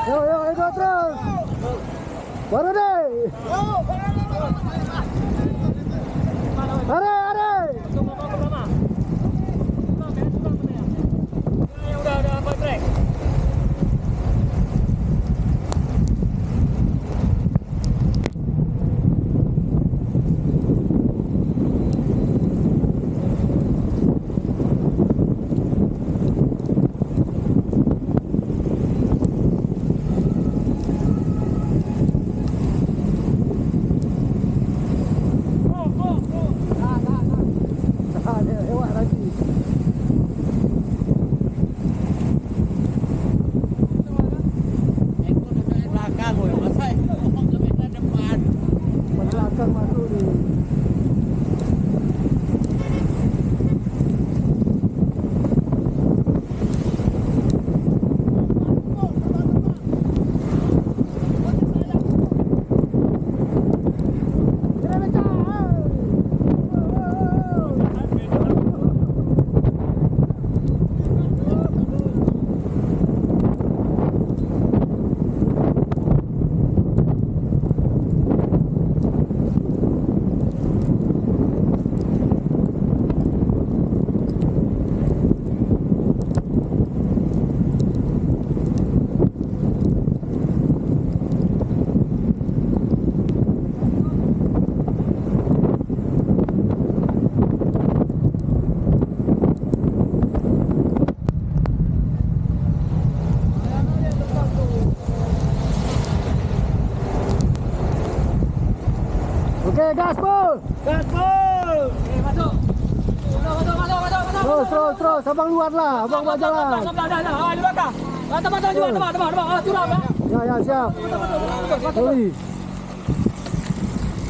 Ayo terus. Baru deh. Are. Udah kontrek. Oke, gaspol. Masuk. Terus. Abang luar lah, abang buat jalan. Di belakang. Teman-teman juga, teman. Curang ya. Ya, siap. Sorry.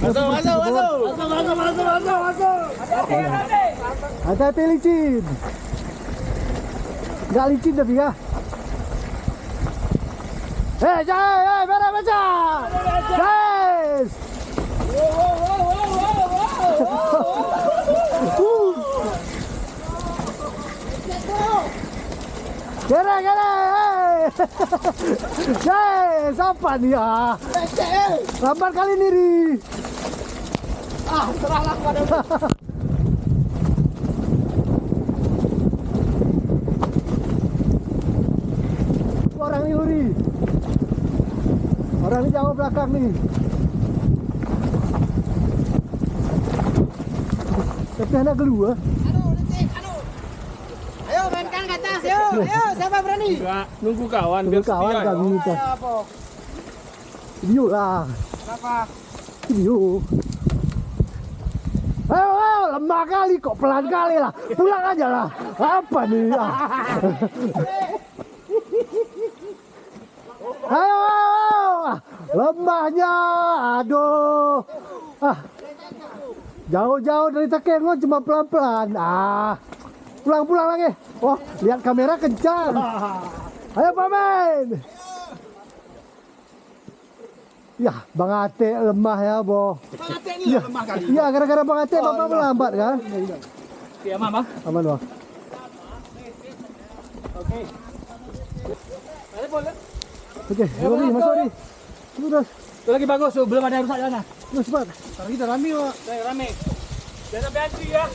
Masuk. Hati-hati licin. Enggak licin tapi ya. Merah baca. Guys. Kere. Guys, apa dia? Lambat kali ini, Ri. Serahlah pada orang ini, Ri. Orang ini jauh belakang nih. Tapi anak kedua. Ayo mainkan ke atas, ayo siapa berani? Enggak, nunggu kawan Tunggu kawan kan minta. Video lah. Kenapa? Video. Ayo, lemah kali kok, pelan kali lah. Pulang aja lah. Apa nih? Ayo. Lemahnya. Aduh. Jauh-jauh dari Takengon cuma pelan-pelan. Pulang lagi. Oh, lihat kamera kencang. Ayo pamen. Ya, Bang Ate lemah ya, Bo. Bang Ate ini lemah kali. Iya, gara-gara Bang Ate Bapak melambat kan? Iya, Mama. Aman, Bang. Oke. Oke, masuk nih. Terus. Itu lagi bagus tuh, belum ada yang rusak jalan. Terus, Pak. Sekarang kita rame, Pak. Rame. Jangan sampai antri ya.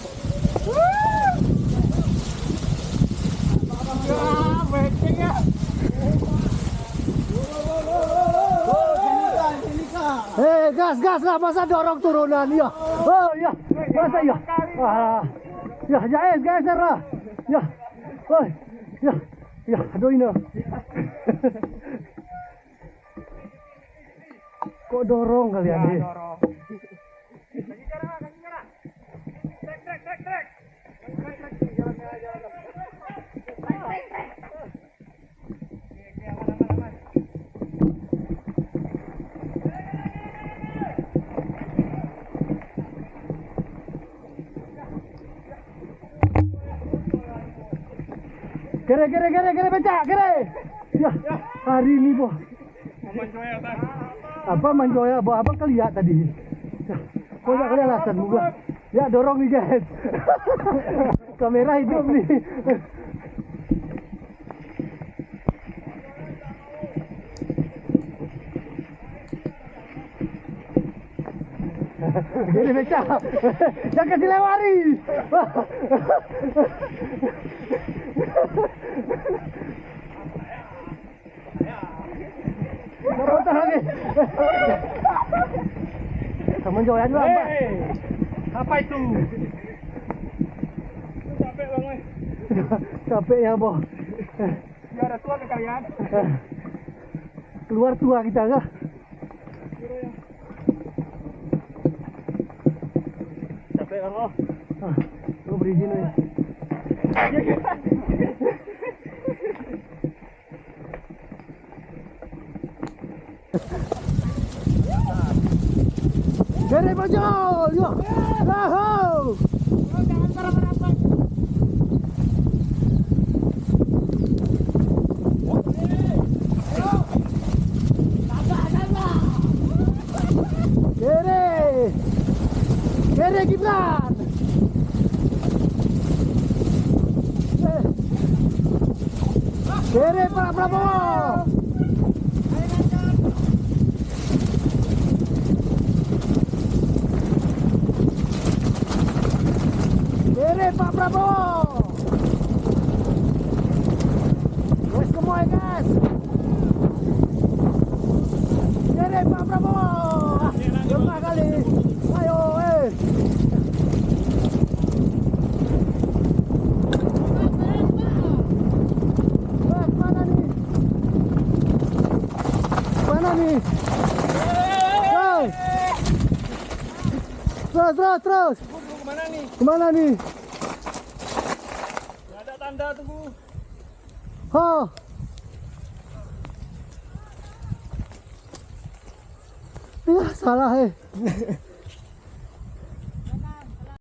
Beceng ya. Gas lah, masa dorong turunan ya. Oh ya, masa ya. Ya, geser lah. Ya. Oh, ya, aduh ini. Kok dorong kalian nih? Dorong. Kasih cara. Trek. Kere becak. Ya, hari ini, Bo. Apa manjoya, Bo? Apa kelihat tadi? Ya, kok enggak kelihatan gua. Ya, dorong nih, guys. Kamera hidup nih. Gini beca. Jangan kasih lewari. Putar lagi. Temen joyan lambat. Apa itu? Capek banget. Capek ya, Boh. Ya ada tua ke kalian. Keluar tua kita kah? Capek kan lo? Lu berizin ya. Dari Bojol, yuk. Lahau. Jangan merapat. Kere Gibran. Kere Pak Prabowo. Kere Pak Prabowo. Guys, semua ya guys. Kere Pak Prabowo. Lemah kali. Ayo, Mana nih? Terus. Kemana nih? Kemana nih? Gak ada tanda, tunggu. Oh. Ya, salah